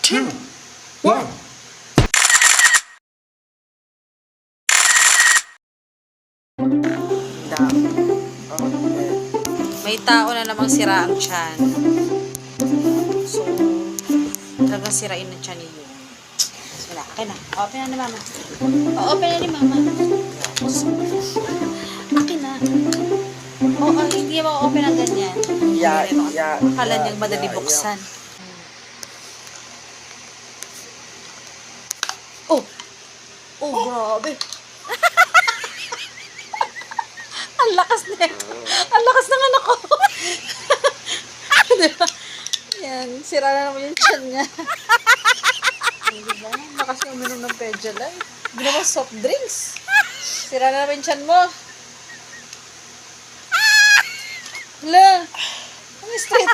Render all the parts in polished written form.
two, one. May tao na namang sira ang tiyan. So, talagang sirain na tiyan niyo. So, akin na. Open na ni mama. Open na ni mama. Akin na. Hindi mo open ang ganyan. Akala niyang madali buksan. Grabe. Ang lakas na. Ang lakas ng anak ko. Diba? Yan. Sira na naman yung tiyan niya. Diba? Lakas yung uminom ng Pedialyte. Hindi naman soft drinks. Sira na naman yung tiyan mo. Hala. Ang straight.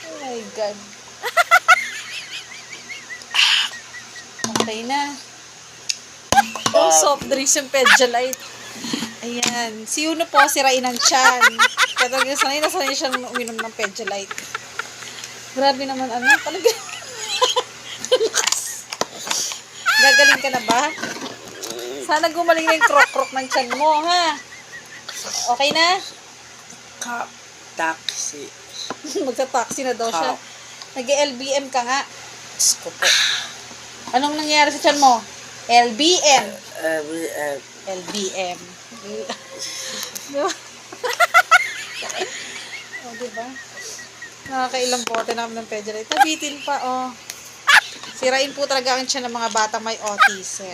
Oh my God. Okay na. Oh, soft drinks yung Pedialyte. Ayan. Si Uno po, sirain ang tiyan. Kaya talaga sanay na sanay siya uminom ng Pedialyte. Grabe naman, talaga. Gagaling ka na ba? Sana gumaling na yung krok-krok ng tiyan mo, ha? Okay na? Taxi. Magsa-taxi na daw siya. Nag-LBM ka nga. Diyos ko po. Anong nangyayari sa tiyan mo? LBM. LBM. Diba? Nakakailang bote na kami ng Pedialyte. Nabitin pa, Sirain po talaga ang tiyan ng mga batang may autism.